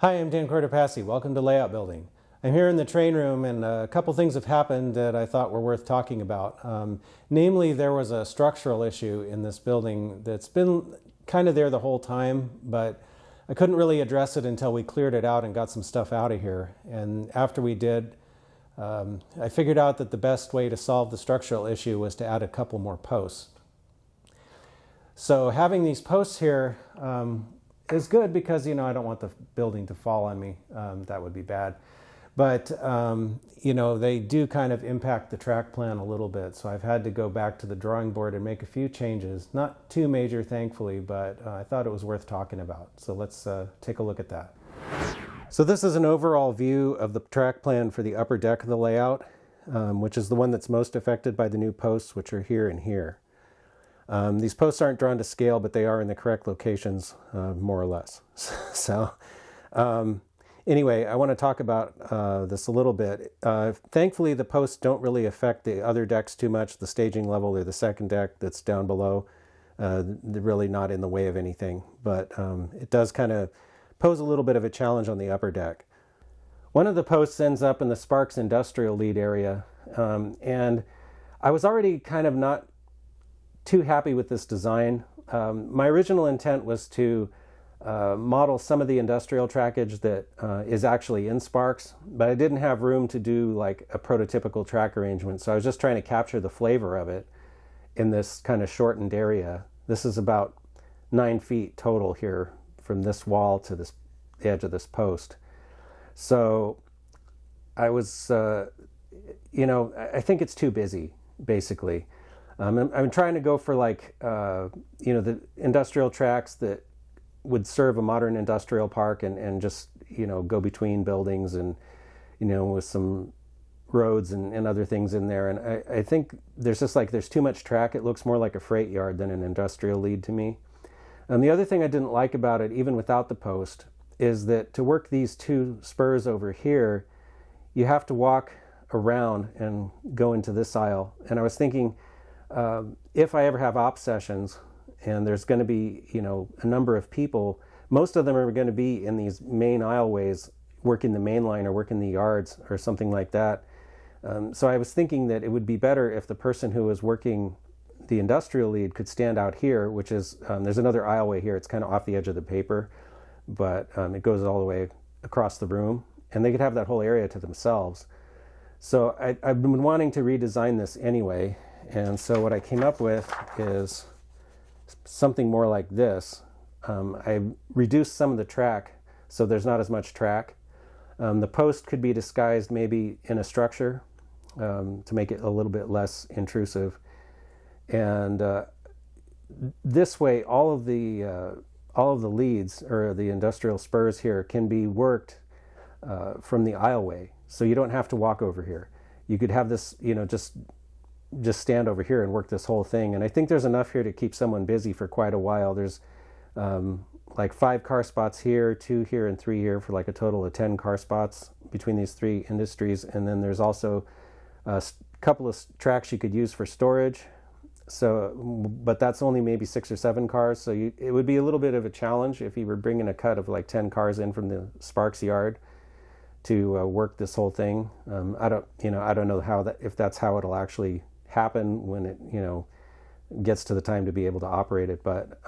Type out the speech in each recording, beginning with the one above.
Hi, I'm Dan Cortopassi. Welcome to Layout Building. I'm here in the train room, and a couple things have happened that I thought were worth talking about. Namely, there was a structural issue in this building that's been kind of there the whole time, but I couldn't really address it until we cleared it out and got some stuff out of here. And after we did, I figured out that the best way to solve the structural issue was to add a couple more posts. So having these posts here is good because, I don't want the building to fall on me. That would be bad. But, they do kind of impact the track plan a little bit. So I've had to go back to the drawing board and make a few changes. Not too major, thankfully, but I thought it was worth talking about. So let's take a look at that. So this is an overall view of the track plan for the upper deck of the layout, which is the one that's most affected by the new posts, which are here and here. These posts aren't drawn to scale, but they are in the correct locations, more or less. So anyway, I want to talk about this a little bit. Thankfully, the posts don't really affect the other decks too much, the staging level or the second deck that's down below. They're really not in the way of anything, but it does kind of pose a little bit of a challenge on the upper deck. One of the posts ends up in the Sparks industrial lead area, and I was already kind of not too happy with this design. My original intent was to model some of the industrial trackage that is actually in Sparks, but I didn't have room to do like a prototypical track arrangement, so I was just trying to capture the flavor of it in this kind of shortened area. This is about 9 feet total here from this wall to the edge of this post. So I was, I think it's too busy, basically. I'm trying to go for the industrial tracks that would serve a modern industrial park and just, go between buildings and, with some roads and other things in there. And I think there's too much track. It looks more like a freight yard than an industrial lead to me. And the other thing I didn't like about it, even without the post, is that to work these two spurs over here, you have to walk around and go into this aisle. And I was thinking, if I ever have op sessions and there's going to be, a number of people, most of them are going to be in these main aisleways working the main line or working the yards or something like that. So I was thinking that it would be better if the person who was working the industrial lead could stand out here, which is, there's another aisleway here. It's kind of off the edge of the paper, but it goes all the way across the room, and they could have that whole area to themselves. So I've been wanting to redesign this anyway. And so what I came up with is something more like this. I reduced some of the track so there's not as much track. The post could be disguised maybe in a structure to make it a little bit less intrusive. And this way, all of the leads or the industrial spurs here can be worked from the aisleway. So you don't have to walk over here. You could have this, just stand over here and work this whole thing. And I think there's enough here to keep someone busy for quite a while. There's like 5 car spots here, 2 here, and 3 here for like a total of 10 car spots between these 3 industries. And then there's also a couple of tracks you could use for storage. So, but that's only maybe 6 or 7 cars. So it would be a little bit of a challenge if you were bringing a cut of like 10 cars in from the Sparks yard to work this whole thing. I don't know if that's how it'll actually happen when it gets to the time to be able to operate it, but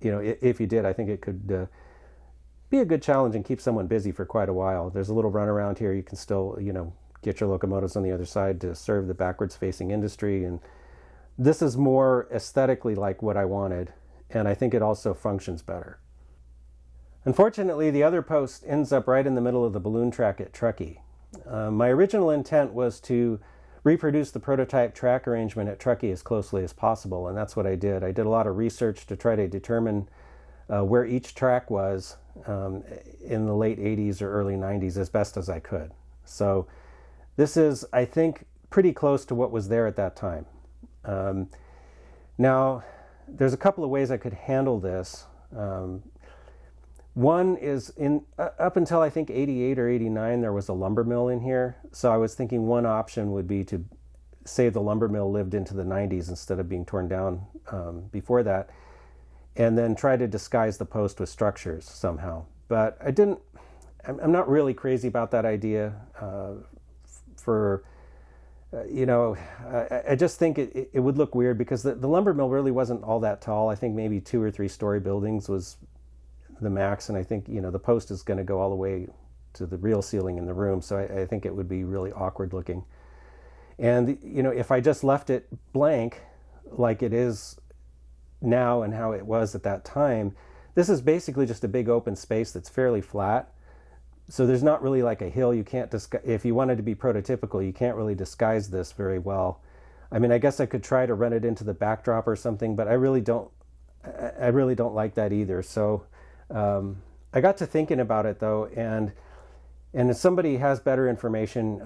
if you did, I think it could be a good challenge and keep someone busy for quite a while. There's a little run around here. You can still get your locomotives on the other side to serve the backwards facing industry, and this is more aesthetically like what I wanted, and I think it also functions better. Unfortunately, the other post ends up right in the middle of the balloon track at Truckee. My original intent was to reproduce the prototype track arrangement at Truckee as closely as possible, and that's what I did. I did a lot of research to try to determine where each track was in the late 80s or early 90s as best as I could. So this is, I think, pretty close to what was there at that time. Now, there's a couple of ways I could handle this. One is up until I think 88 or 89, there was a lumber mill in here. So I was thinking one option would be to say the lumber mill lived into the 90s instead of being torn down before that, and then try to disguise the post with structures somehow. But I didn't I'm not really crazy about that idea. I just think it would look weird because the lumber mill really wasn't all that tall. I think maybe 2 or 3 story buildings was the max, and I think the post is going to go all the way to the real ceiling in the room, so I think it would be really awkward looking. And if I just left it blank like it is now and how it was at that time, this is basically just a big open space that's fairly flat. So there's not really like a hill. You can't if you wanted to be prototypical, you can't really disguise this very well. I mean, I guess I could try to run it into the backdrop or something, but I really don't like that either. So I got to thinking about it though, and if somebody has better information,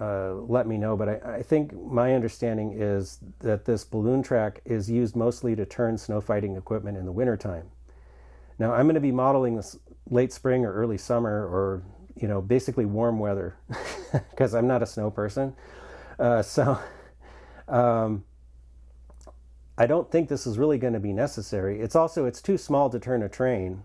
let me know. But I think my understanding is that this balloon track is used mostly to turn snow fighting equipment in the wintertime. Now I'm going to be modeling this late spring or early summer, or basically warm weather, because I'm not a snow person. So I don't think this is really going to be necessary. It's too small to turn a train.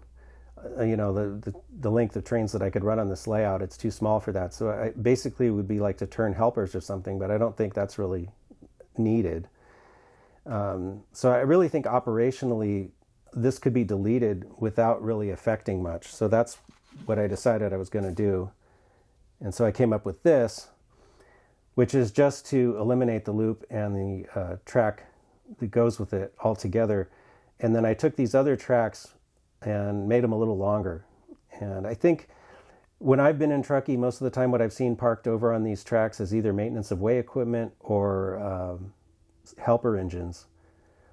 The length of trains that I could run on this layout, it's too small for that. So I basically would be like to turn helpers or something, but I don't think that's really needed. So I really think operationally this could be deleted without really affecting much. So that's what I decided I was going to do. And so I came up with this, which is just to eliminate the loop and the track that goes with it altogether. And then I took these other tracks and made them a little longer. And I think when I've been in Truckee, most of the time what I've seen parked over on these tracks is either maintenance of way equipment or helper engines.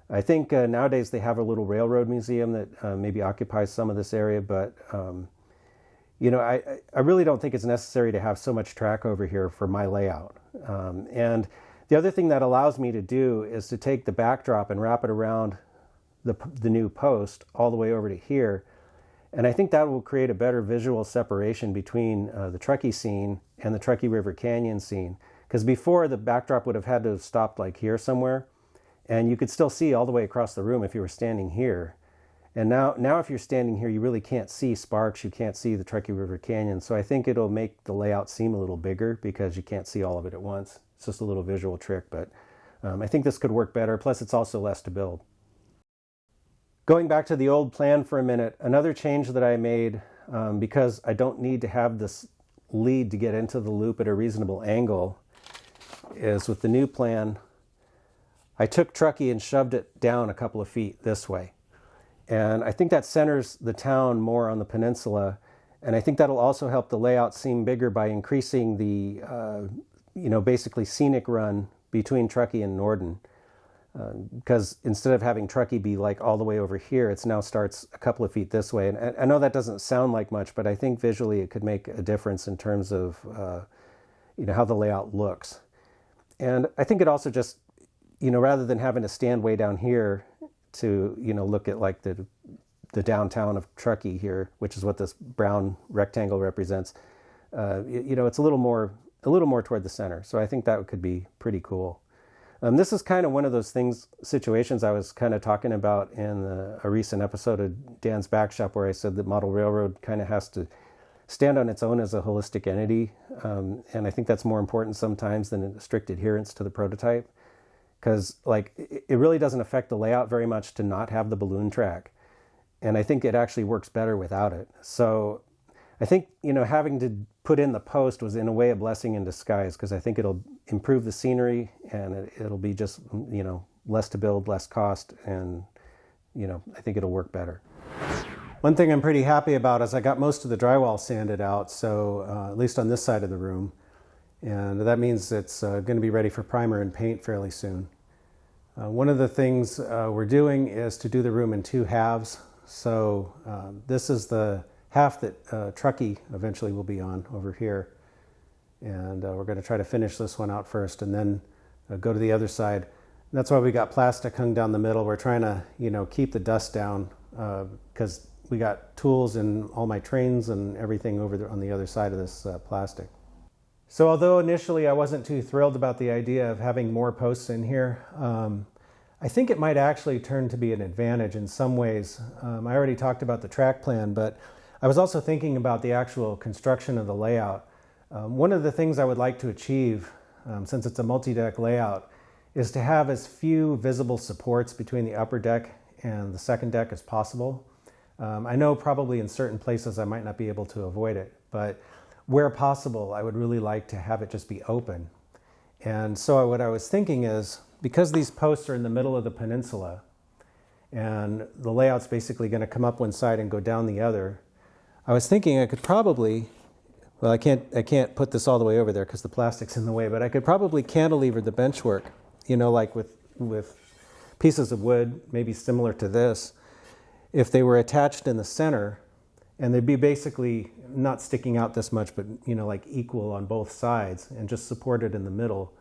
I think nowadays they have a little railroad museum that maybe occupies some of this area, but I really don't think it's necessary to have so much track over here for my layout. And the other thing that allows me to do is to take the backdrop and wrap it around the new post all the way over to here. And I think that will create a better visual separation between the Truckee scene and the Truckee River Canyon scene. Because before, the backdrop would have had to have stopped like here somewhere, and you could still see all the way across the room if you were standing here. And now if you're standing here, you really can't see Sparks, you can't see the Truckee River Canyon. So I think it'll make the layout seem a little bigger because you can't see all of it at once. It's just a little visual trick, but I think this could work better. Plus, it's also less to build. Going back to the old plan for a minute, another change that I made, because I don't need to have this lead to get into the loop at a reasonable angle, is with the new plan, I took Truckee and shoved it down a couple of feet this way. And I think that centers the town more on the peninsula. And I think that'll also help the layout seem bigger by increasing the, basically scenic run between Truckee and Norden. Because instead of having Truckee be like all the way over here, it now starts a couple of feet this way. And I know that doesn't sound like much, but I think visually it could make a difference in terms of how the layout looks. And I think it also just, rather than having to stand way down here to look at like the downtown of Truckee here, which is what this brown rectangle represents, it's a little more toward the center. So I think that could be pretty cool. This is kind of one of those situations I was kind of talking about in a recent episode of Dan's Backshop, where I said that model railroad kind of has to stand on its own as a holistic entity. And I think that's more important sometimes than a strict adherence to the prototype, because it really doesn't affect the layout very much to not have the balloon track. And I think it actually works better without it. So I think, having to put in the post was in a way a blessing in disguise, because I think it'll improve the scenery and it'll be just, less to build, less cost, and, I think it'll work better. One thing I'm pretty happy about is I got most of the drywall sanded out, so at least on this side of the room. And that means it's going to be ready for primer and paint fairly soon. One of the things we're doing is to do the room in 2 halves. So this is the half that Truckee eventually will be on over here. And we're going to try to finish this one out first and then go to the other side. And that's why we got plastic hung down the middle. We're trying to, keep the dust down because we got tools in all my trains and everything over there on the other side of this plastic. So although initially I wasn't too thrilled about the idea of having more posts in here, I think it might actually turn to be an advantage in some ways. I already talked about the track plan, but I was also thinking about the actual construction of the layout. One of the things I would like to achieve, since it's a multi-deck layout, is to have as few visible supports between the upper deck and the second deck as possible. I know probably in certain places I might not be able to avoid it, but where possible, I would really like to have it just be open. And so what I was thinking is, because these posts are in the middle of the peninsula, and the layout's basically going to come up one side and go down the other, I was thinking I could probably, well, I can't put this all the way over there because the plastic's in the way, but I could probably cantilever the benchwork, you know, like with pieces of wood, maybe similar to this, if they were attached in the center, and they'd be basically not sticking out this much, but, you know, like equal on both sides, and just supported in the middle.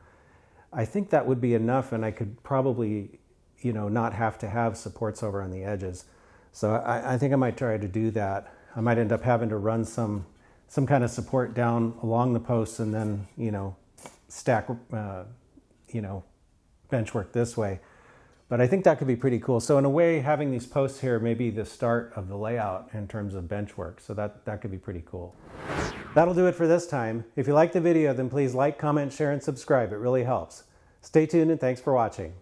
I think that would be enough, and I could probably, you know, not have to have supports over on the edges. So I think I might try to do that. I might end up having to run some kind of support down along the posts and then, you know, stack, you know, benchwork this way. But I think that could be pretty cool. So in a way, having these posts here may be the start of the layout in terms of benchwork. So that could be pretty cool. That'll do it for this time. If you liked the video, then please like, comment, share, and subscribe. It really helps. Stay tuned and thanks for watching.